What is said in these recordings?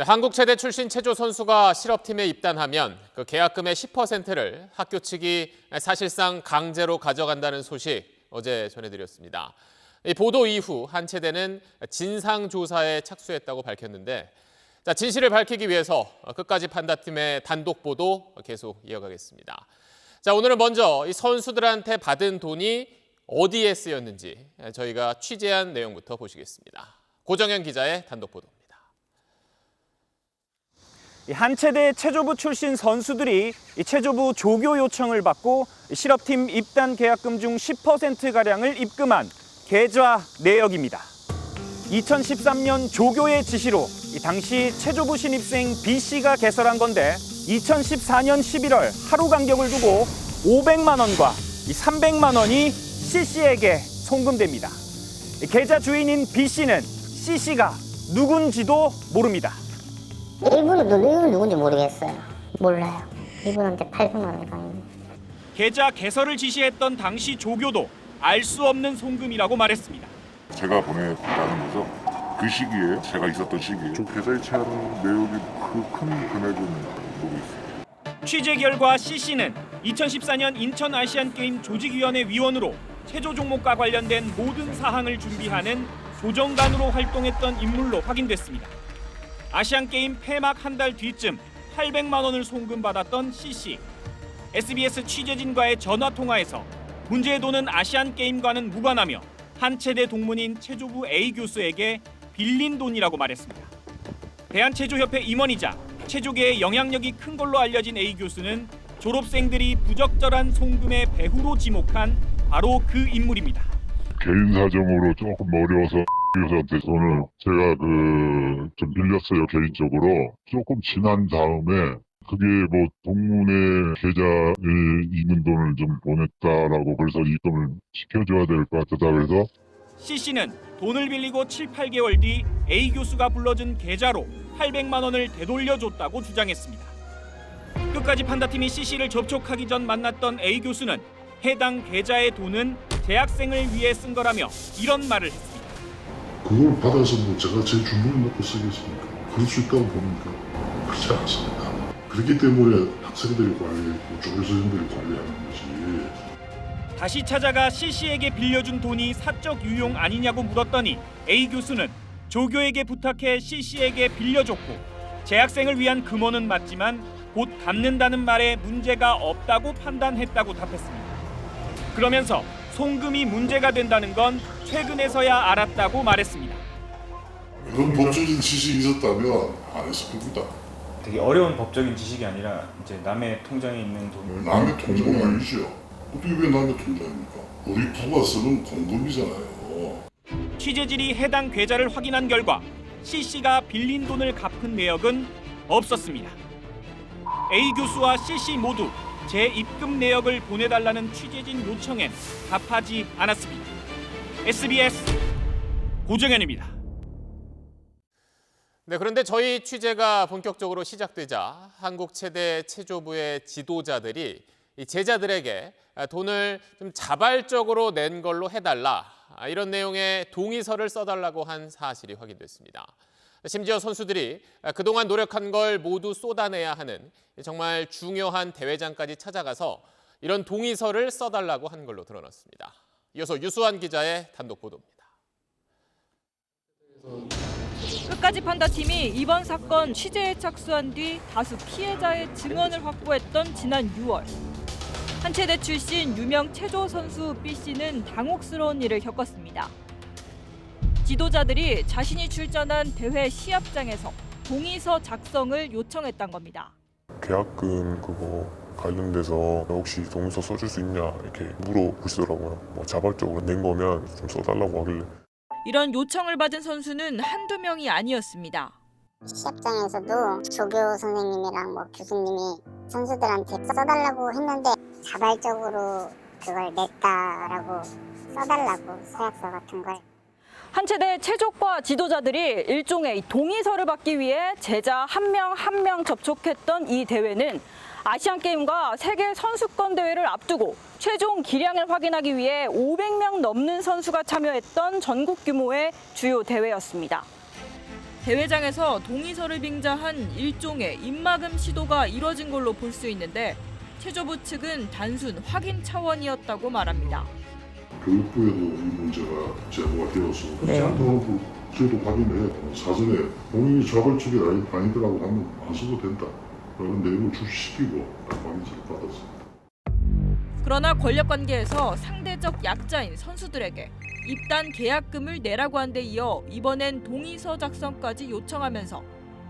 네, 한국 체대 출신 체조 선수가 실업팀에 입단하면 그 계약금의 10%를 학교 측이 사실상 강제로 가져간다는 소식 어제 전해드렸습니다. 이 보도 이후 한 체대는 진상조사에 착수했다고 밝혔는데 진실을 밝히기 위해서 끝까지 판다팀의 단독 보도 계속 이어가겠습니다. 오늘은 먼저 이 선수들한테 받은 돈이 어디에 쓰였는지 저희가 취재한 내용부터 보시겠습니다. 고정현 기자의 단독 보도입니다. 한 체대 체조부 출신 선수들이 체조부 조교 요청을 받고 실업팀 입단 계약금 중 10%가량을 입금한 계좌 내역입니다. 2013년 조교의 지시로 당시 체조부 신입생 B씨가 개설한 건데 2014년 11월 하루 간격을 두고 500만 원과 300만 원이 C씨에게 송금됩니다. 계좌 주인인 B씨는 C씨가 누군지도 모릅니다. 이분은 누군지 모르겠어요. 몰라요. 이분한테 800만 원이 가요. 계좌 개설을 지시했던 당시 조교도 알 수 없는 송금이라고 말했습니다. 제가 보내다니면서 그 시기에 제가 있었던 시기에 좀 계좌 이체하는 내역이 그 큰 금액은 모르겠어요. 취재 결과 C씨는 2014년 인천 아시안게임 조직위원회 위원으로 체조 종목과 관련된 모든 사항을 준비하는 조정관으로 활동했던 인물로 확인됐습니다. 아시안게임 폐막 한 달 뒤쯤 800만 원을 송금받았던 C씨. SBS 취재진과의 전화통화에서 문제의 돈은 아시안게임과는 무관하며 한 체대 동문인 체조부 A 교수에게 빌린 돈이라고 말했습니다. 대한체조협회 임원이자 체조계의 영향력이 큰 걸로 알려진 A 교수는 졸업생들이 부적절한 송금의 배후로 지목한 바로 그 인물입니다. 개인 사정으로 조금 어려워서 교수한테 돈을 제가 좀 빌렸어요. 개인적으로 조금 지난 다음에 그게 뭐 동문회 계좌에 있는 돈을 좀 보냈다라고 그래서 입금을 시켜줘야 될 것 같다 그래서 C씨는 돈을 빌리고 7, 8개월 뒤 A 교수가 불러준 계좌로 800만 원을 되돌려줬다고 주장했습니다. 끝까지 판다팀이 C씨를 접촉하기 전 만났던 A 교수는 해당 계좌의 돈은 재학생을 위해 쓴 거라며 이런 말을 했습니다. 그걸 받아서 뭐 제가 제 주머니 넣고 쓰겠습니까? 그럴 수 있다고 봅니까? 그렇지 않습니다. 그렇기 때문에 학생들이 관리했고 조교수님들이 관리하는 거지. 다시 찾아가 C씨에게 빌려준 돈이 사적 유용 아니냐고 물었더니 A 교수는 조교에게 부탁해 C씨에게 빌려줬고 재학생을 위한 금원은 맞지만 곧 갚는다는 말에 문제가 없다고 판단했다고 답했습니다. 그러면서 송금이 문제가 된다는 건 최근에서야 알았다고 말했습니다. 그런 법적인 지식이 있었다면 안 했을 겁니다. 되게 어려운 법적인 지식이 아니라 이제 남의 통장에 있는 돈을 남의 통장이 아니죠. 어떻게 왜 남의 통장입니까? 우리 부가 쓰는 공금이잖아요. 취재진이 해당 계좌를 확인한 결과 C씨가 빌린 돈을 갚은 내역은 없었습니다. A 교수와 C씨 모두 재입금 내역을 보내달라는 취재진 요청엔 답하지 않았습니다. SBS 고정현입니다. 네, 그런데 저희 취재가 본격적으로 시작되자 한국 체대 체조부의 지도자들이 이 제자들에게 돈을 좀 자발적으로 낸 걸로 해달라 이런 내용의 동의서를 써달라고 한 사실이 확인됐습니다. 심지어 선수들이 그동안 노력한 걸 모두 쏟아내야 하는 정말 중요한 대회장까지 찾아가서 이런 동의서를 써달라고 한 걸로 드러났습니다. 이어서 유수환 기자의 단독 보도입니다. 끝까지 판다팀이 이번 사건 취재에 착수한 뒤 다수 피해자의 증언을 확보했던 지난 6월. 한 체대 출신 유명 체조 선수 B씨는 당혹스러운 일을 겪었습니다. 지도자들이 자신이 출전한 대회 시합장에서 동의서 작성을 요청했던 겁니다. 계약금 그거 관련돼서 혹시 동의서 써줄 수 있냐 이렇게 물어보시더라고요. 뭐 자발적으로 낸 거면 좀 써달라고 하길래. 이런 요청을 받은 선수는 한두 명이 아니었습니다. 시합장에서도 조교 선생님이랑 교수님이 선수들한테 써달라고 했는데 자발적으로 그걸 냈다라고 써달라고 서약서 같은 걸. 한 체대 체조과 지도자들이 일종의 동의서를 받기 위해 제자 한 명 한 명 접촉했던 이 대회는 아시안게임과 세계 선수권 대회를 앞두고 최종 기량을 확인하기 위해 500명 넘는 선수가 참여했던 전국 규모의 주요 대회였습니다. 대회장에서 동의서를 빙자한 일종의 입막음 시도가 이뤄진 걸로 볼 수 있는데 체조부 측은 단순 확인 차원이었다고 말합니다. 교육부에도 이 문제가 제보가 되어서 그렇지 않다고 저희도 확인해야 돼요. 사전에 본인이 자발적이 아니더라고 하면 안 써도 된다. 그런 내용을 출시시키고 확인서를 받았습니다. 그러나 권력 관계에서 상대적 약자인 선수들에게 입단 계약금을 내라고 한 데 이어 이번엔 동의서 작성까지 요청하면서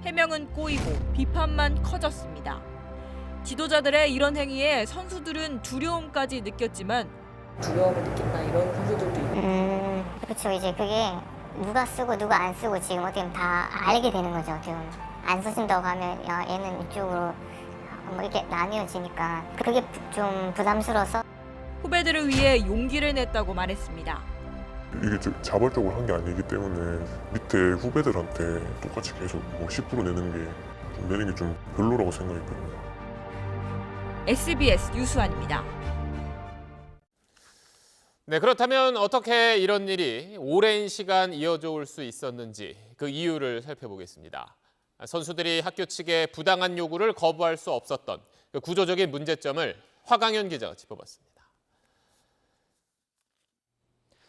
해명은 꼬이고 비판만 커졌습니다. 지도자들의 이런 행위에 선수들은 두려움까지 느꼈지만 두려움을 느낀다 이런 선수들도 있고. 그렇죠. 이제 그게 누가 쓰고 누가 안 쓰고 지금 어떻게 보면 다 알게 되는 거죠. 어떻게 보면. 안 쓰신다고 하면 야, 얘는 이쪽으로 뭐 이렇게 나뉘어지니까 그게 좀 부담스러워서 후배들을 위해 용기를 냈다고 말했습니다. 이게 자발적으로 한 게 아니기 때문에 밑에 후배들한테 똑같이 계속 뭐 10% 내는 게 좀 별로라고 생각했거든요. SBS 유수환입니다. 네, 그렇다면 어떻게 이런 일이 오랜 시간 이어져 올 수 있었는지 그 이유를 살펴보겠습니다. 선수들이 학교 측의 부당한 요구를 거부할 수 없었던 그 구조적인 문제점을 화강현 기자가 짚어봤습니다.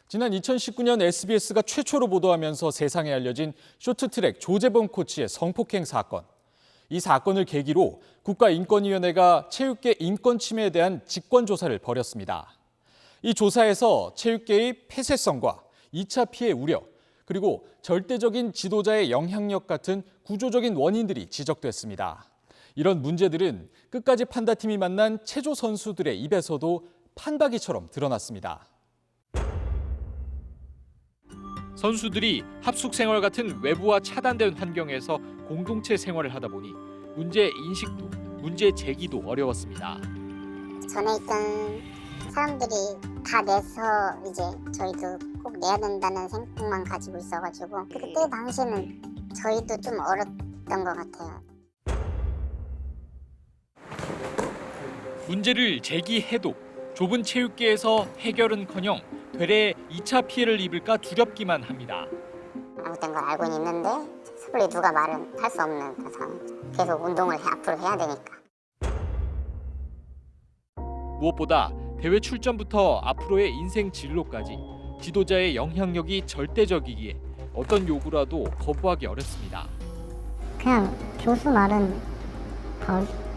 지난 2019년 SBS가 최초로 보도하면서 세상에 알려진 쇼트트랙 조재범 코치의 성폭행 사건. 이 사건을 계기로 국가인권위원회가 체육계 인권 침해에 대한 직권조사를 벌였습니다. 이 조사에서 체육계의 폐쇄성과 2차 피해 우려, 그리고 절대적인 지도자의 영향력 같은 구조적인 원인들이 지적됐습니다. 이런 문제들은 끝까지 판다팀이 만난 체조 선수들의 입에서도 판박이처럼 드러났습니다. 선수들이 합숙 생활 같은 외부와 차단된 환경에서 공동체 생활을 하다 보니 문제 인식도, 문제 제기도 어려웠습니다. 전에 있던 사람들이 다 내서 이제 저희도 꼭 내야 된다는 생각만 가지고 있어가지고 그때 당시에는 저희도 좀 어렸던 것 같아요. 문제를 제기해도 좁은 체육계에서 해결은커녕 되레 2차 피해를 입을까 두렵기만 합니다. 잘못된 걸 알고는 있는데 섣불리 누가 말은 할 수 없는 그 상황. 계속 운동을 앞으로 해야 되니까. 무엇보다 대회 출전부터 앞으로의 인생 진로까지 지도자의 영향력이 절대적이기에 어떤 요구라도 거부하기 어렵습니다. 그냥 교수 말은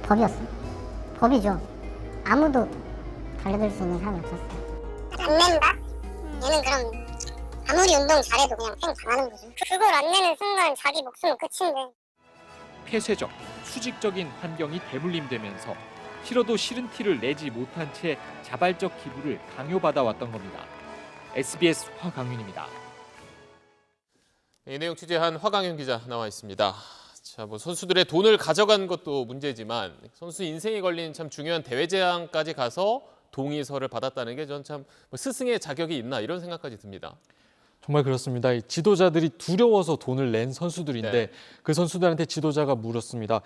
법이었어요. 법이죠. 아무도 달려들 수 있는 사람이 없었어요. 안 낸다? 얘는 그럼 아무리 운동 잘해도 그냥 팽 당하는 거죠. 그걸 안 내는 순간 자기 목숨은 끝인데. 폐쇄적, 수직적인 환경이 대물림되면서 싫어도 싫은 티를 내지 못한 채 자발적 기부를 강요받아왔던 겁니다. SBS 화강윤입니다. 이 내용 취재한 화강현 기자 나와 있습니다. 자, 뭐 선수들의 돈을 가져간 것도 문제지만 선수 인생이 걸린 참 중요한 대회장까지 가서 동의서를 받았다는 게 전 참 스승의 자격이 있나 이런 생각까지 듭니다. 정말 그렇습니다. 이 지도자들이 두려워서 돈을 낸 선수들인데 네. 그 선수들한테 지도자가 물었습니다.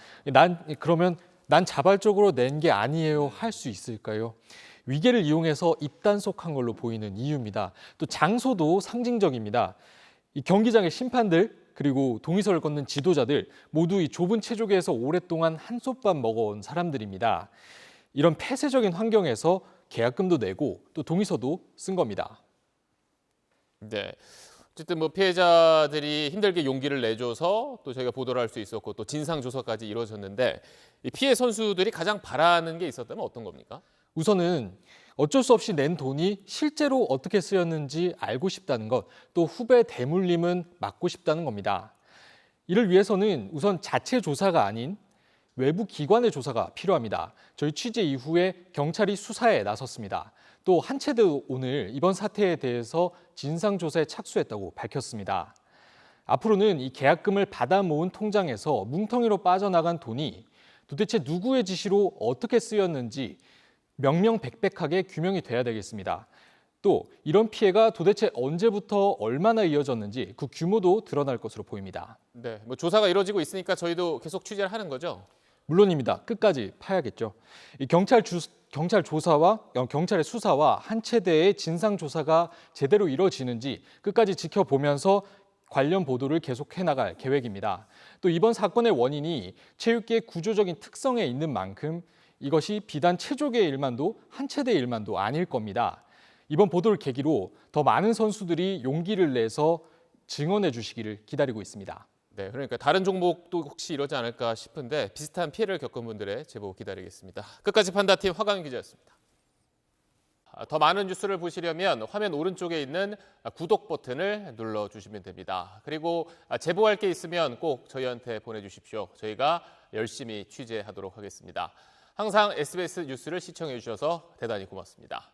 그러면 난 자발적으로 낸 게 아니에요 할 수 있을까요? 위계를 이용해서 입단속한 걸로 보이는 이유입니다. 또 장소도 상징적입니다. 이 경기장의 심판들 그리고 동의서를 걷는 지도자들 모두 이 좁은 체조계에서 오랫동안 한솥밥 먹어온 사람들입니다. 이런 폐쇄적인 환경에서 계약금도 내고 또 동의서도 쓴 겁니다. 네. 어쨌든 뭐 피해자들이 힘들게 용기를 내줘서 또 저희가 보도를 할 수 있었고 또 진상 조사까지 이루어졌는데 이 피해 선수들이 가장 바라는 게 있었다면 어떤 겁니까? 우선은 어쩔 수 없이 낸 돈이 실제로 어떻게 쓰였는지 알고 싶다는 것, 또 후배 대물림은 막고 싶다는 겁니다. 이를 위해서는 우선 자체 조사가 아닌 외부 기관의 조사가 필요합니다. 저희 취재 이후에 경찰이 수사에 나섰습니다. 또 한 채도 오늘 이번 사태에 대해서 진상조사에 착수했다고 밝혔습니다. 앞으로는 이 계약금을 받아 모은 통장에서 뭉텅이로 빠져나간 돈이 도대체 누구의 지시로 어떻게 쓰였는지 명명백백하게 규명이 돼야 되겠습니다. 또 이런 피해가 도대체 언제부터 얼마나 이어졌는지 그 규모도 드러날 것으로 보입니다. 네, 뭐 조사가 이루어지고 있으니까 저희도 계속 취재를 하는 거죠? 물론입니다. 끝까지 파야겠죠. 이 경찰 조사와 경찰의 수사와 한 채대의 진상 조사가 제대로 이루어지는지 끝까지 지켜보면서 관련 보도를 계속해 나갈 계획입니다. 또 이번 사건의 원인이 체육계의 구조적인 특성에 있는 만큼 이것이 비단 체조계의 일만도 한 체대의 일만도 아닐 겁니다. 이번 보도를 계기로 더 많은 선수들이 용기를 내서 증언해 주시기를 기다리고 있습니다. 네, 그러니까 다른 종목도 혹시 이러지 않을까 싶은데 비슷한 피해를 겪은 분들의 제보 기다리겠습니다. 끝까지 판다팀 화강윤 기자였습니다. 더 많은 뉴스를 보시려면 화면 오른쪽에 있는 구독 버튼을 눌러주시면 됩니다. 그리고 제보할 게 있으면 꼭 저희한테 보내주십시오. 저희가 열심히 취재하도록 하겠습니다. 항상 SBS 뉴스를 시청해 주셔서 대단히 고맙습니다.